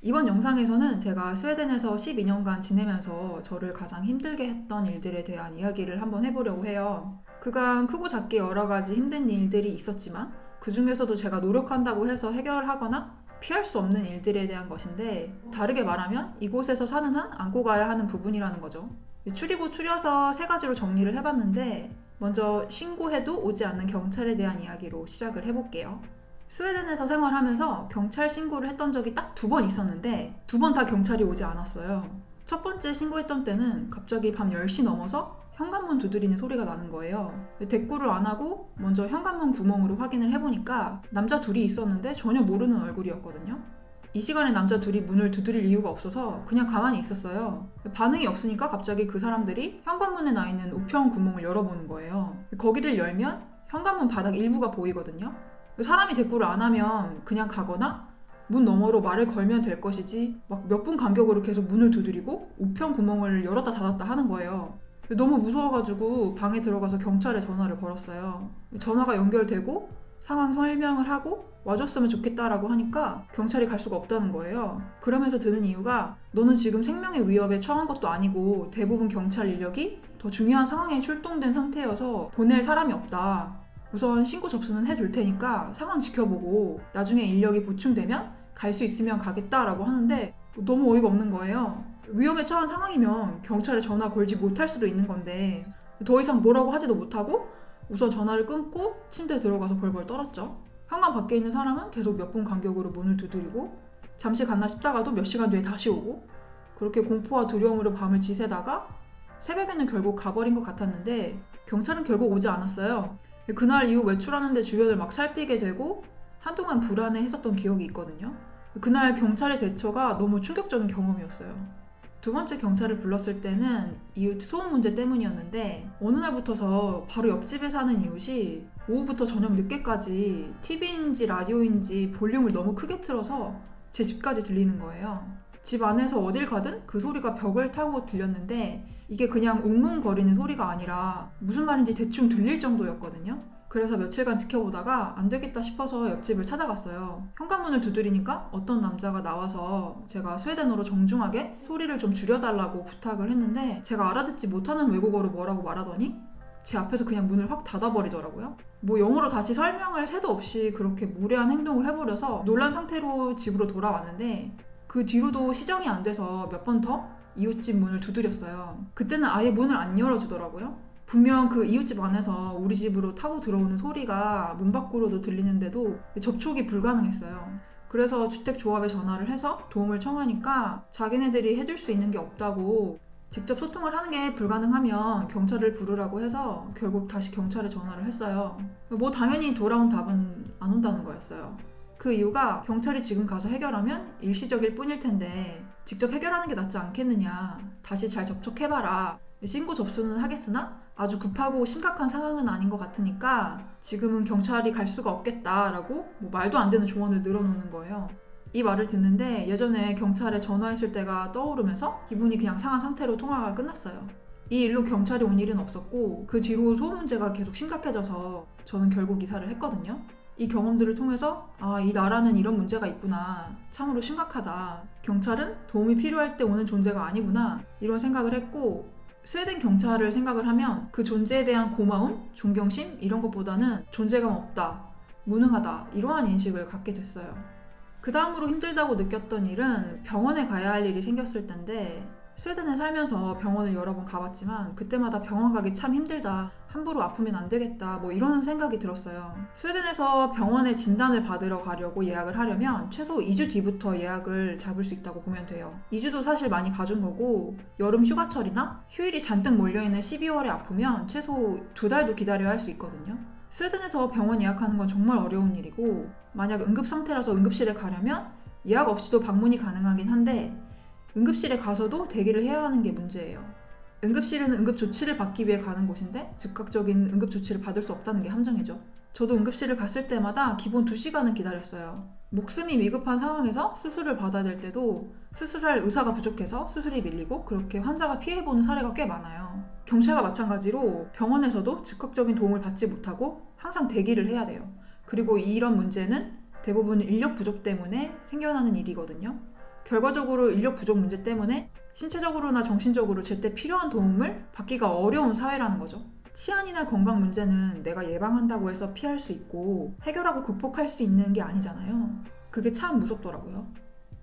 이번 영상에서는 제가 스웨덴에서 12년간 지내면서 저를 가장 힘들게 했던 일들에 대한 이야기를 한번 해보려고 해요. 그간 크고 작게 여러 가지 힘든 일들이 있었지만 그 중에서도 제가 노력한다고 해서 해결하거나 피할 수 없는 일들에 대한 것인데, 다르게 말하면 이곳에서 사는 한 안고 가야 하는 부분이라는 거죠. 추리고 추려서 세 가지로 정리를 해봤는데, 먼저 신고해도 오지 않는 경찰에 대한 이야기로 시작을 해볼게요. 스웨덴에서 생활하면서 경찰 신고를 했던 적이 딱 2번 있었는데 2번 다 경찰이 오지 않았어요. 첫 번째 신고했던 때는 갑자기 밤 10시 넘어서 현관문 두드리는 소리가 나는 거예요. 대꾸를 안 하고 먼저 현관문 구멍으로 확인을 해보니까 남자 둘이 있었는데 전혀 모르는 얼굴이었거든요. 이 시간에 남자 둘이 문을 두드릴 이유가 없어서 그냥 가만히 있었어요. 반응이 없으니까 갑자기 그 사람들이 현관문에 나 있는 우편 구멍을 열어보는 거예요. 거기를 열면 현관문 바닥 일부가 보이거든요. 사람이 대꾸를 안 하면 그냥 가거나 문 너머로 말을 걸면 될 것이지, 막 몇 분 간격으로 계속 문을 두드리고 우편 구멍을 열었다 닫았다 하는 거예요. 너무 무서워가지고 방에 들어가서 경찰에 전화를 걸었어요. 전화가 연결되고 상황 설명을 하고 와줬으면 좋겠다라고 하니까 경찰이 갈 수가 없다는 거예요. 그러면서 드는 이유가, 너는 지금 생명의 위협에 처한 것도 아니고 대부분 경찰 인력이 더 중요한 상황에 출동된 상태여서 보낼 사람이 없다. 우선 신고 접수는 해둘 테니까 상황 지켜보고 나중에 인력이 보충되면 갈 수 있으면 가겠다라고 하는데, 너무 어이가 없는 거예요. 위험에 처한 상황이면 경찰에 전화 걸지 못할 수도 있는 건데 더 이상 뭐라고 하지도 못하고 우선 전화를 끊고 침대에 들어가서 벌벌 떨었죠. 현관 밖에 있는 사람은 계속 몇 분 간격으로 문을 두드리고 잠시 갔나 싶다가도 몇 시간 뒤에 다시 오고, 그렇게 공포와 두려움으로 밤을 지새다가 새벽에는 결국 가버린 것 같았는데 경찰은 결국 오지 않았어요. 그날 이후 외출하는데 주변을 막 살피게 되고 한동안 불안해했었던 기억이 있거든요. 그날 경찰의 대처가 너무 충격적인 경험이었어요. 2번째 경찰을 불렀을 때는 이웃 소음 문제 때문이었는데, 어느 날부터서 바로 옆집에 사는 이웃이 오후부터 저녁 늦게까지 TV인지 라디오인지 볼륨을 너무 크게 틀어서 제 집까지 들리는 거예요. 집 안에서 어딜 가든 그 소리가 벽을 타고 들렸는데 이게 그냥 웅웅거리는 소리가 아니라 무슨 말인지 대충 들릴 정도였거든요. 그래서 며칠간 지켜보다가 안 되겠다 싶어서 옆집을 찾아갔어요. 현관문을 두드리니까 어떤 남자가 나와서 제가 스웨덴어로 정중하게 소리를 좀 줄여달라고 부탁을 했는데, 제가 알아듣지 못하는 외국어로 뭐라고 말하더니 제 앞에서 그냥 문을 확 닫아버리더라고요. 뭐 영어로 다시 설명할 새도 없이 그렇게 무례한 행동을 해버려서 놀란 상태로 집으로 돌아왔는데, 그 뒤로도 시정이 안 돼서 몇 번 더 이웃집 문을 두드렸어요. 그때는 아예 문을 안 열어주더라고요. 분명 그 이웃집 안에서 우리 집으로 타고 들어오는 소리가 문 밖으로도 들리는데도 접촉이 불가능했어요. 그래서 주택조합에 전화를 해서 도움을 청하니까 자기네들이 해줄 수 있는 게 없다고, 직접 소통을 하는 게 불가능하면 경찰을 부르라고 해서 결국 다시 경찰에 전화를 했어요. 뭐 당연히 돌아온 답은 안 온다는 거였어요. 그 이유가 경찰이 지금 가서 해결하면 일시적일 뿐일 텐데 직접 해결하는 게 낫지 않겠느냐, 다시 잘 접촉해봐라, 신고 접수는 하겠으나 아주 급하고 심각한 상황은 아닌 것 같으니까 지금은 경찰이 갈 수가 없겠다라고 뭐 말도 안 되는 조언을 늘어놓는 거예요. 이 말을 듣는데 예전에 경찰에 전화했을 때가 떠오르면서 기분이 그냥 상한 상태로 통화가 끝났어요. 이 일로 경찰이 온 일은 없었고 그 뒤로 소음 문제가 계속 심각해져서 저는 결국 이사를 했거든요. 이 경험들을 통해서 이 나라는 이런 문제가 있구나, 참으로 심각하다, 경찰은 도움이 필요할 때 오는 존재가 아니구나, 이런 생각을 했고, 스웨덴 경찰을 생각을 하면 그 존재에 대한 고마움, 존경심 이런 것보다는 존재감 없다, 무능하다, 이러한 인식을 갖게 됐어요. 그 다음으로 힘들다고 느꼈던 일은 병원에 가야 할 일이 생겼을 텐데, 스웨덴에 살면서 병원을 여러 번 가봤지만 그때마다 병원 가기 참 힘들다, 함부로 아프면 안 되겠다, 뭐 이런 생각이 들었어요. 스웨덴에서 병원에 진단을 받으러 가려고 예약을 하려면 최소 2주 뒤부터 예약을 잡을 수 있다고 보면 돼요. 2주도 사실 많이 봐준 거고, 여름 휴가철이나 휴일이 잔뜩 몰려있는 12월에 아프면 최소 2달도 기다려야 할 수 있거든요. 스웨덴에서 병원 예약하는 건 정말 어려운 일이고, 만약 응급상태라서 응급실에 가려면 예약 없이도 방문이 가능하긴 한데 응급실에 가서도 대기를 해야 하는 게 문제예요. 응급실은 응급조치를 받기 위해 가는 곳인데 즉각적인 응급조치를 받을 수 없다는 게 함정이죠. 저도 응급실을 갔을 때마다 기본 2시간은 기다렸어요. 목숨이 위급한 상황에서 수술을 받아야 될 때도 수술할 의사가 부족해서 수술이 밀리고 그렇게 환자가 피해보는 사례가 꽤 많아요. 경찰과 마찬가지로 병원에서도 즉각적인 도움을 받지 못하고 항상 대기를 해야 돼요. 그리고 이런 문제는 대부분 인력 부족 때문에 생겨나는 일이거든요. 결과적으로 인력 부족 문제 때문에 신체적으로나 정신적으로 제때 필요한 도움을 받기가 어려운 사회라는 거죠. 치안이나 건강 문제는 내가 예방한다고 해서 피할 수 있고 해결하고 극복할 수 있는 게 아니잖아요. 그게 참 무섭더라고요.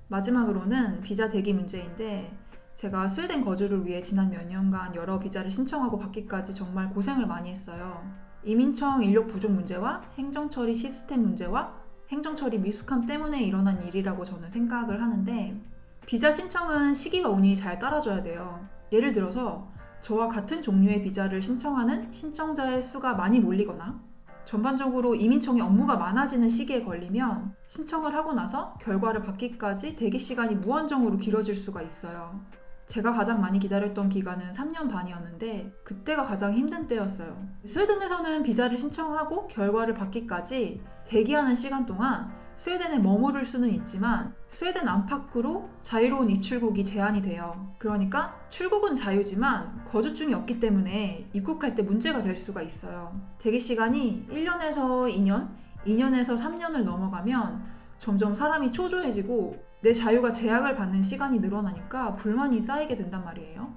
마지막으로는 비자 대기 문제인데 제가 스웨덴 거주를 위해 지난 몇 년간 여러 비자를 신청하고 받기까지 정말 고생을 많이 했어요. 이민청 인력 부족 문제와 행정처리 시스템 문제와 행정처리 미숙함 때문에 일어난 일이라고 저는 생각을 하는데 비자 신청은 시기와 운이 잘 따라줘야 돼요. 예를 들어서 저와 같은 종류의 비자를 신청하는 신청자의 수가 많이 몰리거나 전반적으로 이민청의 업무가 많아지는 시기에 걸리면 신청을 하고 나서 결과를 받기까지 대기 시간이 무한정으로 길어질 수가 있어요. 제가 가장 많이 기다렸던 기간은 3년 반이었는데 그때가 가장 힘든 때였어요. 스웨덴에서는 비자를 신청하고 결과를 받기까지 대기하는 시간 동안 스웨덴에 머무를 수는 있지만 스웨덴 안팎으로 자유로운 입출국이 제한이 돼요. 그러니까 출국은 자유지만 거주증이 없기 때문에 입국할 때 문제가 될 수가 있어요. 대기 시간이 1년에서 2년, 2년에서 3년을 넘어가면 점점 사람이 초조해지고 내 자유가 제약을 받는 시간이 늘어나니까 불만이 쌓이게 된단 말이에요.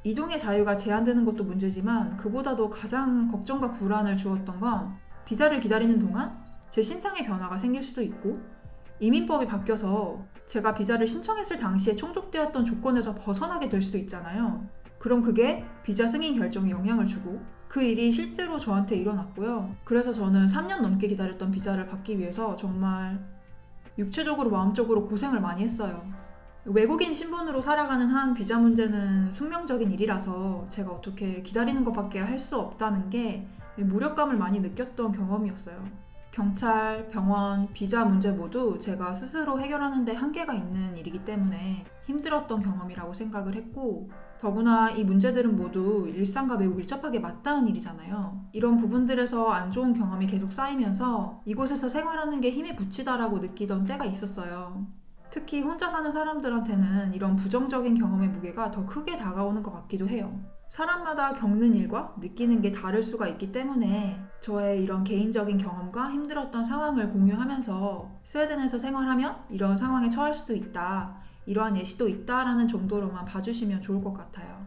이동의 자유가 제한되는 것도 문제지만 그보다도 가장 걱정과 불안을 주었던 건 비자를 기다리는 동안 제 신상의 변화가 생길 수도 있고 이민법이 바뀌어서 제가 비자를 신청했을 당시에 충족되었던 조건에서 벗어나게 될 수도 있잖아요. 그럼 그게 비자 승인 결정에 영향을 주고 그 일이 실제로 저한테 일어났고요. 그래서 저는 3년 넘게 기다렸던 비자를 받기 위해서 정말 육체적으로 마음적으로 고생을 많이 했어요. 외국인 신분으로 살아가는 한 비자 문제는 숙명적인 일이라서 제가 어떻게 기다리는 것밖에 할 수 없다는 게 무력감을 많이 느꼈던 경험이었어요. 경찰, 병원, 비자 문제 모두 제가 스스로 해결하는 데 한계가 있는 일이기 때문에 힘들었던 경험이라고 생각을 했고 더구나 이 문제들은 모두 일상과 매우 밀접하게 맞닿은 일이잖아요. 이런 부분들에서 안 좋은 경험이 계속 쌓이면서 이곳에서 생활하는 게 힘에 부치다라고 느끼던 때가 있었어요. 특히 혼자 사는 사람들한테는 이런 부정적인 경험의 무게가 더 크게 다가오는 것 같기도 해요. 사람마다 겪는 일과 느끼는 게 다를 수가 있기 때문에 저의 이런 개인적인 경험과 힘들었던 상황을 공유하면서 스웨덴에서 생활하면 이런 상황에 처할 수도 있다, 이러한 예시도 있다라는 정도로만 봐주시면 좋을 것 같아요.